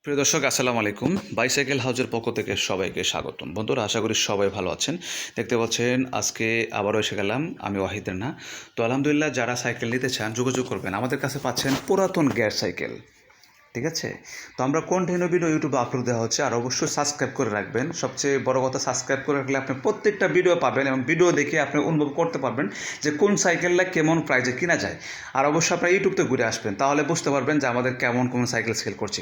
প্রিয় দর্শক আসসালামু আলাইকুম। বাইসাইকেল হাউজের পক্ষ থেকে সবাইকে স্বাগতম। বন্ধুরা, আশা করি সবাই ভালো আছেন। দেখতে পাচ্ছেন আজকে আবারও এসে গেলাম আমি ওয়াহিদ রানা। তো আলহামদুলিল্লাহ, যারা সাইকেল নিতে চান যোগাযোগ করবেন। আমাদের কাছে পাচ্ছেন পুরাতন গিয়ার সাইকেল, ঠিক আছে? তো আমরা কন্টিনিউ ভিডিও ইউটিউবে আপলোড দেওয়া হচ্ছে, আর অবশ্যই সাবস্ক্রাইব করে রাখবেন। সবচেয়ে বড় কথা, সাবস্ক্রাইব করে রাখলে আপনি প্রত্যেকটা ভিডিও পাবেন এবং ভিডিও দেখে আপনি অনুভব করতে পারবেন যে কোন সাইকেলটা কেমন প্রাইজে কিনা যায়। আর অবশ্যই আপনার ইউটিউবতে ঘুরে আসবেন, তাহলে বুঝতে পারবেন যে আমাদের কেমন কোন সাইকেল সেল করছি।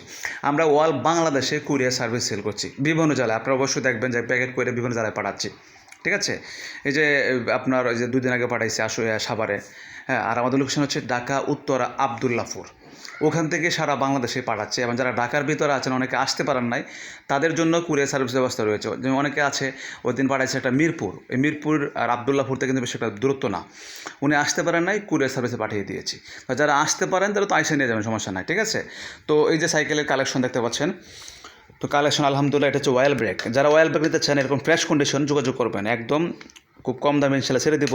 আমরা অল বাংলাদেশে কুরিয়ার সার্ভিস সেল করছি বিভিন্ন জেলায়। আপনারা অবশ্যই দেখবেন যে প্যাকেট করে বিভিন্ন জেলায় পাঠাচ্ছি, ঠিক আছে? এই যে আপনার ওই যে 2 দিন আগে পাঠাইছি সাভারে, হ্যাঁ। আর আমাদের লোকেশন হচ্ছে ঢাকা উত্তরা আবদুল্লাপুর। ওখান থেকে সারা বাংলাদেশে পাঠাচ্ছে। এবং যারা ঢাকার ভিতরে আছেন, অনেকে আসতে পারেন নাই, তাদের জন্য কুরিয়ার সার্ভিস ব্যবস্থা রয়েছে। যেমন অনেকে আছে, ওই দিন পাঠাইছে একটা মিরপুর। এই মিরপুর আর আবদুল্লাপুর থেকে কিন্তু বেশি একটা দূরত্ব না, উনি আসতে পারেন নাই, কুরিয়ার সার্ভিসে পাঠিয়ে দিয়েছি। বা যারা আসতে পারেন তারা তো আইসে নিয়ে যাবেন, সমস্যা নাই, ঠিক আছে? তো এই যে সাইকেলের কালেকশন দেখতে পাচ্ছেন, তো কালেকশন আলহামদুলিল্লাহ, এটা হচ্ছে অয়েল ব্রেক। যারা অয়েল ব্রেক নিতে চান, এরকম ফ্রেশ কন্ডিশন, যোগাযোগ করবেন। একদম খুব কম দামে ইনশাল্লাহ ছেড়ে দিব,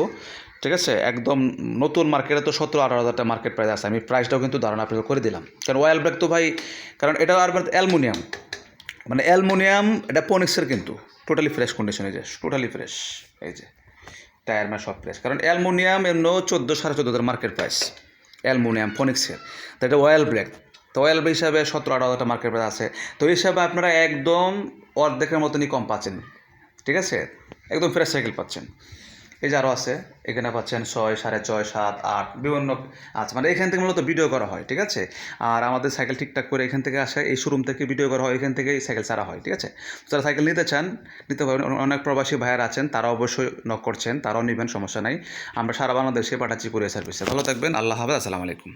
ঠিক আছে? একদম নতুন মার্কেটে তো 17-18 হাজার টাকা মার্কেট প্রাইস আছে। আমি প্রাইসটাও কিন্তু ধারণা আপনাকে করে দিলাম, কারণ অয়েল ব্রেক তো ভাই, কারণ এটা আর অ্যালুমিনিয়াম, মানে অ্যালুমিনিয়াম, এটা পনিক্সের কিন্তু টোটালি ফ্রেশ কন্ডিশন। এই যে টোটালি ফ্রেশ, এই যে টায়ার ম্যাট সব ফ্রেশ। কারণ অ্যালুমিনিয়াম এমনও 14-14.5 মার্কেট প্রাইস অ্যালুমিনিয়াম ফনিক্সের। তো এটা অয়েল ব্রেক, তো অয়েল ব্রেক হিসাবে 17-18 হাজার মার্কেট প্রাইস আছে। তো এই হিসাবে আপনারা একদম অর্ধেকের মতনই কম পাচ্ছেন, ঠিক আছে? একদম ফ্রেশ সাইকেল পাচ্ছেন। এই যে আরও আছে, এখানে পাচ্ছেন 6, 6.5, 7, 8 বিভিন্ন আছে। মানে এখান থেকে মূলত ভিডিও করা হয়, ঠিক আছে? আর আমাদের সাইকেল ঠিকঠাক করে এখান থেকে আসে, এই শোরুম থেকে ভিডিও করা হয়, এখান থেকে সাইকেল ছাড়া হয়, ঠিক আছে? যারা সাইকেল নিতে চান নিতে পারেন। অনেক প্রবাসী ভাইয়ার আছেন, তারা অবশ্যই নক করছেন, তারাও নেবেন, সমস্যা নাই। আমরা সারা বাংলাদেশে পাঠাচ্ছি কুরিয়ার সার্ভিসে। ভালো থাকবেন, আল্লাহ হাফেজ, আসসালামু আলাইকুম।